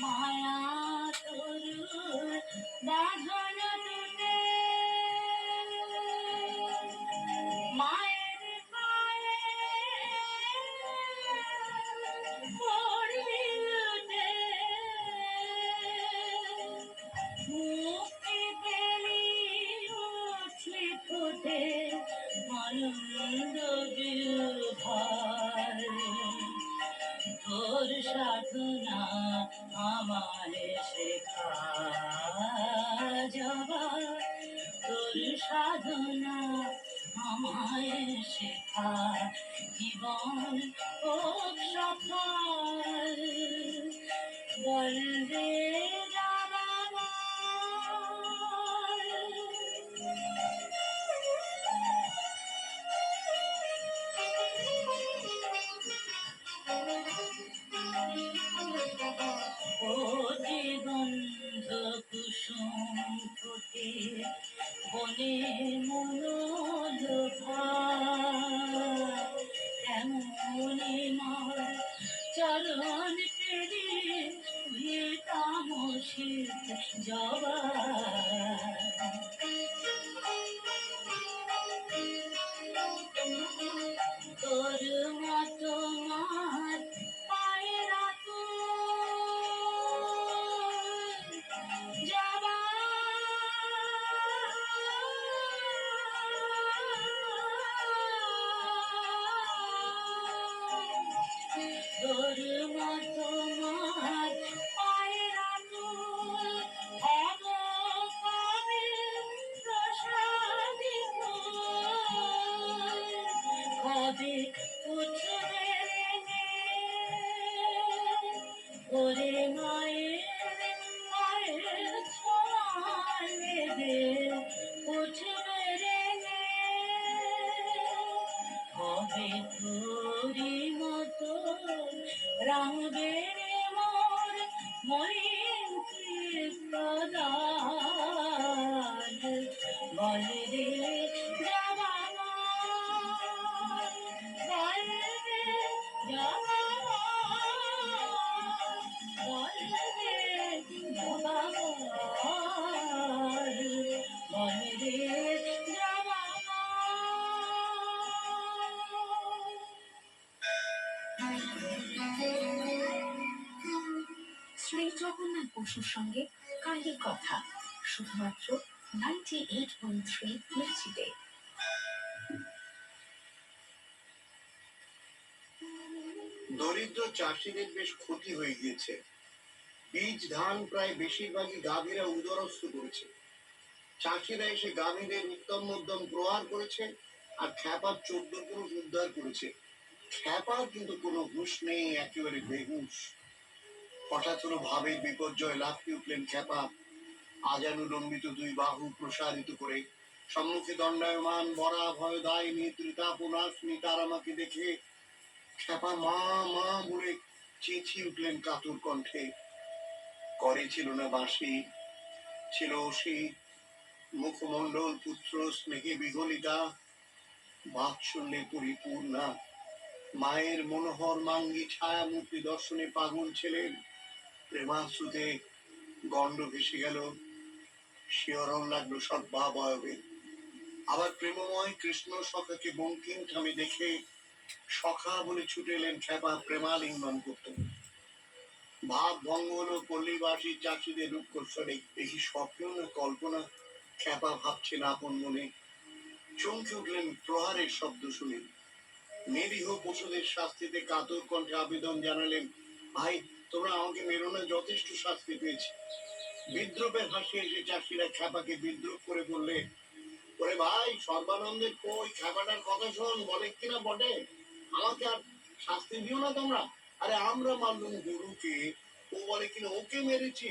মায়া তরুর বাঁধন টুটে মায়ের পায়ে পড়ি লুটে মুক্তি পেলি উঠলি ফুটে আনন্দ বিভার তোর সাধনা আমারে শেখা যাবা তোর সাধনা আমায় শেখা জীবন হোক সফল বল রে ও দিগন্ধ কুসুম ফুটে বনে মনোলোভা এমনি মার চরণ পেরে হয়ে তামসিত জবা তোর মতো মার পায়রা তো যাবা তোর মতো মার পায়রা তো হব কবে প্রসাদিত কবে উঠবে ওরে মায়ের মায়ের ছোঁয়ালে দে উঠবে রে কবে তোরি মতো রাঙবে রে মোর মলিন প্রদান বল রে যাবা বল রে যাবা বল রে যাবা বল রে যাবা শ্রী জগন্নাথ বসুর সঙ্গে কালের কথা শুধুমাত্র 98.3 মির্চিতে। দরিদ্র চাষিদের বেশ ক্ষতি হয়ে গিয়েছে। বীজ ধান প্রায় বেশিরভাগই গাভীরা উদরস্থ করেছে। চাষিরা এসে গাভীদের উত্তম মধ্যম প্রহার করেছে আর খ্যাপার 14 পুরুষ উদ্ধার করেছে। খ্যাপার কিন্তু কোনো হুঁশ নেই, একেবারে বেহুশ। হঠাৎ কোনো ভাবে বিপর্যয় লাফিয়ে উঠলেন খ্যাপা, আজানুলম্বিত দুই বাহু প্রসারিত করে। সম্মুখে দণ্ডায়মান বরা ভয়দায় নেত্রিতাপনাশনি তার আমাকে দেখে খ্যাপা মা মা বলে চেঁচিয়ে উঠলেন কাতর কণ্ঠে। করে ছিল না বাঁশি, ছিল অসি, মুখমণ্ডল পুত্র স্নেহে বিগলিতা, বাৎসল্যে পরিপূর্ণা। মায়ের মনোহর মাঙ্গি ছায়া মূর্তি দর্শনে পাগল ছেলের প্রেমাশ্রুতে গণ্ড ভেসে গেল, শিহরণ লাগলো সর্বাবয়বে। আবার প্রেমময় কৃষ্ণ সখাকে বঙ্কিম থামে দেখে সখা বলে ছুটে এলেন খ্যাপা প্রেমালিঙ্গন করতে। ভাব ভঙ্গ হলো পল্লীবাসী চাষিদের রূপকর্ষণে। এই স্বপ্ন না কল্পনা, খ্যাপা ভাবছেন আপন মনে। চমকে উঠলেন প্রহারের শব্দ শুনে। নিরীহ পশুদের শাস্তিতে কাতর কণ্ঠে আবেদন জানালেন, ভাই তোমরা আমাকে মেরো না, যথেষ্ট শাস্তি পেয়েছি। বিদ্রোহের হাসি এসে চাষিরা খ্যাপাকে বিদ্রোহ করে বললে, ওরে ভাই সর্বানন্দের কই, খ্যাপাটার কথা শোন, বলে কিনা বটে, আমাকে আর শাস্তি দিও না তোমরা। আরে আমরা মারলুম গরুকে, ও বলে কিনা ওকে মেরেছি।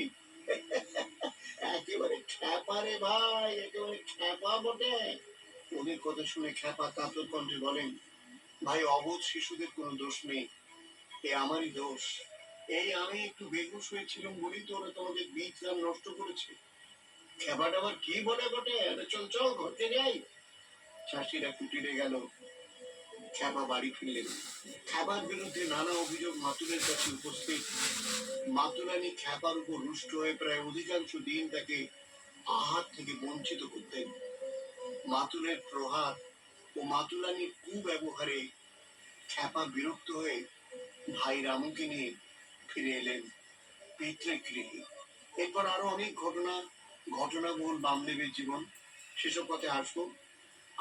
একেবারে খ্যাপা রে ভাই, একেবারে খ্যাপা বটে। ওদের কথা শুনে খ্যাপা কাতর কণ্ঠে বলেন, ভাই অবোধ শিশুদের কোনো দোষ নেই, এ আমারই দোষ। এই আমি একটু বেহুশ হয়েছিলাম বলেই তো ওরা তোমাদের বীজ ধান নষ্ট করেছে। খেপাটা আবার কি বলে বটে, আরে চল চল ঘরতে যাই। চাষিরা কুটিরে গেল, খেপা বাড়ি ফিরলেন। খেপার বিরুদ্ধে নানা অভিযোগ মাতুলের কাছে উপস্থিত। মাতুলানি খেপার উপর রুষ্ট হয়ে প্রায় অধিকাংশ দিন তাকে আহার থেকে বঞ্চিত করতেন। মাতুলের প্রহার ও মাতুলানির কুব্যবহারে খেপা বিরক্ত হয়ে ভাই রামুকে নিয়ে ফিরে এলেন পিতৃগৃহে। এরপর আরো অনেক ঘটনাবহুল বামদেবের জীবন, সেসব পথে আসবো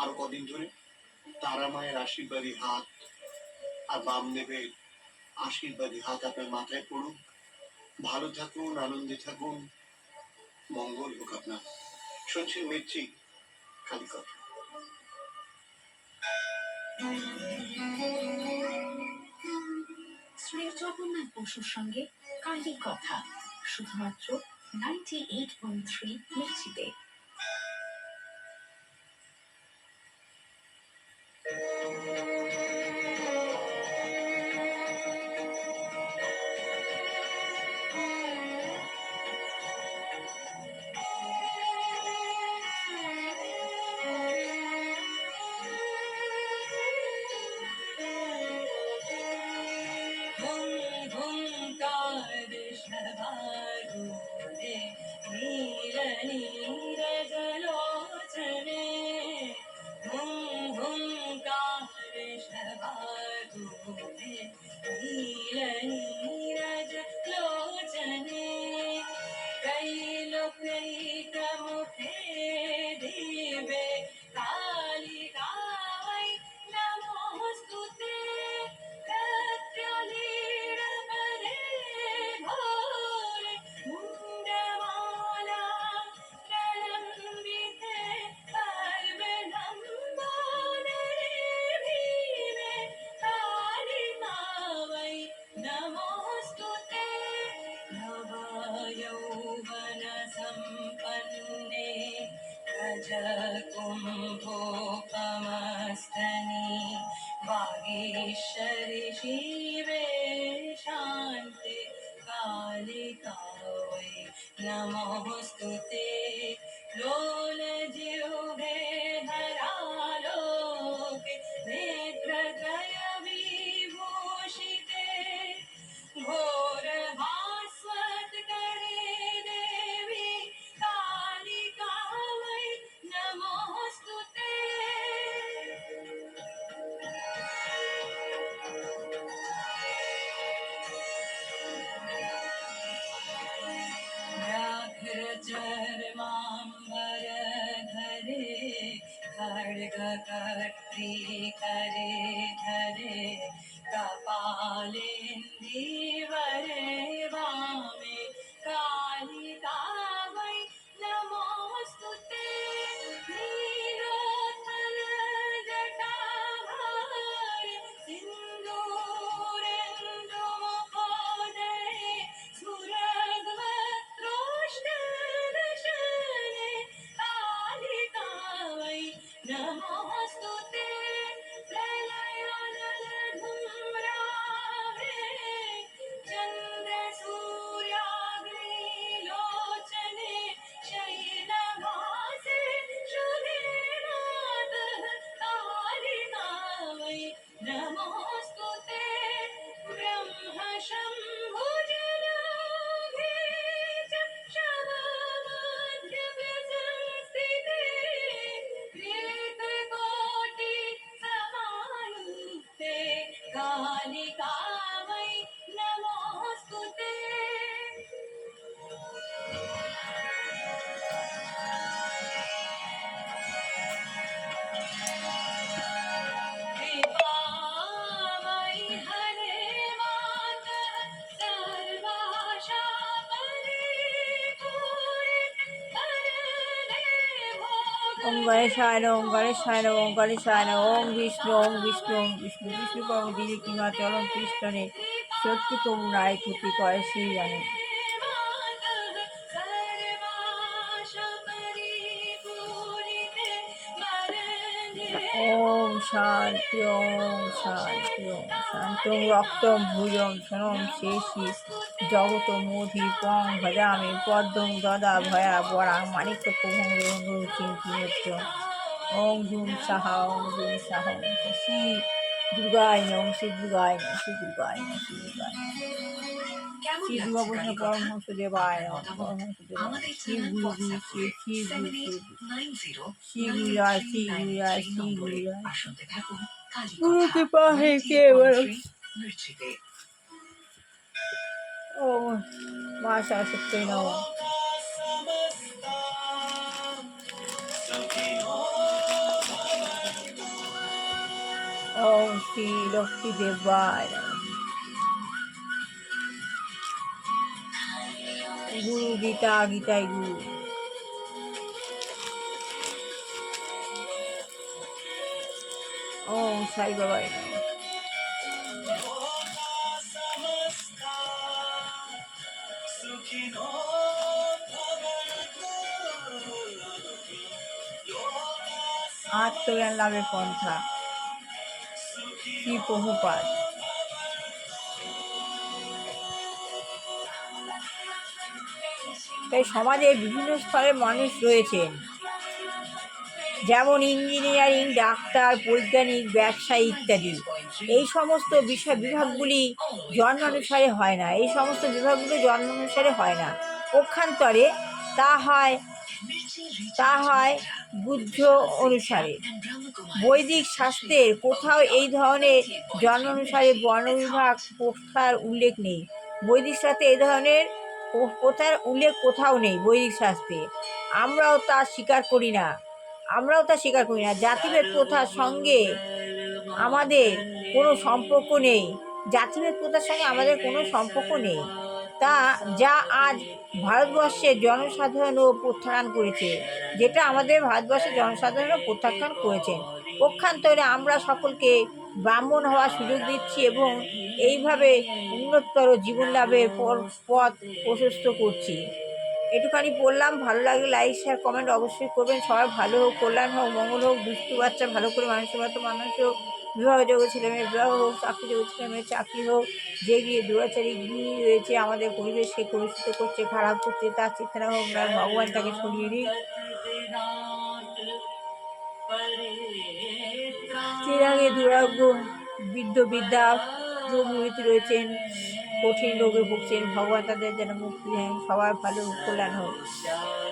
আরো কদিন ধরে। তারা মায়ের আশীর্বাদী হাত আর বামদেবের আশীর্বাদী হাত আপনার মাথায় পড়ুক। ভালো থাকুন, আনন্দে থাকুন, মঙ্গল হোক আপনার। শুনছেন মির্চি খালি কথা। শ্রী জগন্নাথ বসুর সঙ্গে কাহিনী কথা, শুধুমাত্র 98.3 মির্চিতে। हुंकार शबारूरे नील नीरजलोचने हुंकार शबारूरे नील नीरजलोचने कैलोकैकमुखे दिवे कालिकावै नमोऽस्तुते प्रत्यलीडपदे घोरे मुण्डमाला प्रलम्बिते पर्वलम्बोदरे भीमे कालिकावै नमोऽस्तुते नवयौवनसम्पन्ने रजकुम्भोपमस्तनि वागीश्वरि शिवे शान्ते कालिकावै नमोऽस्तुते लोलजिह्वे हरालोके नेत्रत्रयविभूषिते घोरभास्वत्करे देवी कालिकावै नमोऽस्तुते व्याघ्रचर्माम्बरधरे खड्गकर्त्रीकरे धरे कपालेन्दीवरे वामे कालिकावै नमोऽस्तुते नीलोत्पलजटाभारे सिन्दूरेन्दुमुखोदरे सुरग्वत्रोष्णदशने कालिकावै नमोऽस्तुते प्रलयानलधूम्राभे चन्द्रसूर्याग्निलोचने शैलवासे शुभे मातः कालिकावै नमोऽस्तुते ब्रह्मशम्भुजनाभे च शवमध्यप्रसंस्थिते प्रेतकोटिसमायुक्ते कालिकावै नमोऽस्तुते कृपामयि हरे मातः सर्वाशापरिपूरिते वरदे ওম গণেশায় নমঃ, ওম গণেশায় নমঃ, ওম গণেশায় নমঃ। ওম বিষ্ণু, ওম বিষ্ণু, ওম বিষ্ণু। বিষ্ণু পরম দিনে কিংবা চরম কৃষ্ণনে সত্যি করুণায় ক্ষতি করে সেই জানে। ওম শান্তি, ওম শান্তি, ওম শান্তং রক্তম ভুজং শনম শেষি জগত মোধিপং ভজামি পদ্মং দদা ভয়া বরাং মানিক্য প্রভং চিন্তিত। ওং জুম সাহা ওং জুম সাহা ওং শ্রী দুর্গায় নম শ্রী দুর্গায় নম শ্রী দুর্গায় নম শ্রী দুর্গায় নম। কেমন শ্রী লাগছে দুর্গাবৈষ্ণব কালী কথা? পরমহংস দেবায় নম মতামত পরমহংস দেবায় আমাদের শ্রী চ্যানেল গুরু গুরু হোয়াটসঅ্যাপ শ্রী করে শ্রী গুরু শ্রী 7890 শ্রী গুরুরায় শ্রী গুরুরায় শ্রী নম্বরে গুরুরায় আর শুনতে থাকুন কালী গুরু কথা কৃপা হে 98.3 কেবল। মির্চিতে। ও মা সরস্বতী নমঃ। ওম শ্রী লক্ষ্মী দেবায় নমঃ। গুরু গীতা গীতায় গুরু। ওম সাই বাবাই নমঃ। আত্মজ্ঞান লাভের পন্থা শ্রী প্রভুপাদ। তাই সমাজে বিভিন্ন স্তরের মানুষ রয়েছেন, যেমন ইঞ্জিনিয়ারিং, ডাক্তার, বৈজ্ঞানিক, ব্যবসায়ী ইত্যাদি। এই সমস্ত বিভাগগুলি জন্মানুসারে হয় না, এই সমস্ত বিভাগগুলো জন্মানুসারে হয় না, পক্ষান্তরে তা হয় বুদ্ধ অনুসারে। বৈদিক শাস্ত্রের কোথাও এই ধরনের জন্মানুসারে বর্ণবিভাগ প্রথার উল্লেখ নেই। বৈদিক শাস্ত্রে এই ধরনের প্রথার উল্লেখ কোথাও নেই বৈদিক শাস্ত্রে। আমরাও তা স্বীকার করি না। জাতিভেদ প্রথার সঙ্গে আমাদের কোনো সম্পর্ক নেই। জাতিভেদ প্রথার সঙ্গে আমাদের কোনো সম্পর্ক নেই। যা আজ ভারতবর্ষের জনসাধারণও প্রত্যাখ্যান করেছে, যেটা আমাদের ভারতবর্ষের জনসাধারণও প্রত্যাখ্যান করেছেন। পক্ষান্তরে আমরা সকলকে ব্রাহ্মণ হওয়ার সুযোগ দিচ্ছি এবং এইভাবে উন্নততর জীবন লাভের পথ প্রশস্ত করছি। একটুখানি বললাম, ভালো লাগলে লাইক শেয়ার কমেন্ট অবশ্যই করবেন। সবাই ভালো হোক, কল্যাণ হোক, মঙ্গল হোক, দুষ্টু বাচ্চা ভালো করে মানুষের মতো মানুষ হোক, বিবাহযোগ্য ছেলেমেয়ের বিবাহ হোক, চাকরিযোগ্য ছেলেমেয়ের চাকরি হোক। যে গিয়ে দুরাচারী গিয়ে রয়েছে আমাদের পরিবেশকে কলুষিত করছে, খারাপ করছে, তার চিন্তা হোক না, ভগবান তাকে সরিয়ে দিই। চিরাগে দুরাগ্য বৃদ্ধ বৃদ্ধা রোগী রয়েছেন, কঠিন রোগে ভুগছেন, ভগবান তাদের যেন মুক্তি দেন, সবার ভালো কল্যাণ হোক।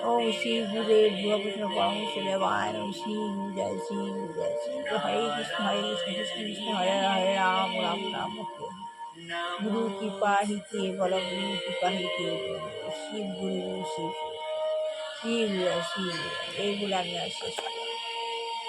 ওম শ্রী গুরুদেব দুর্গাবৈষ্ণব পরমহংস দেবায় নমঃ। শ্রী গুরু জয়, শ্রী গুরু জয়, শ্রী গুরু। হরে কৃষ্ণ কৃষ্ণ কৃষ্ণ হরে হরে, রাম রাম রাম হরে। গুরু কৃপা হি কেবল, গুরু কৃপা হি কেবল। শিব গুরু শিব, শ্রী গুরু শ্রী গুরু। এইগুলো আমি আর শেষ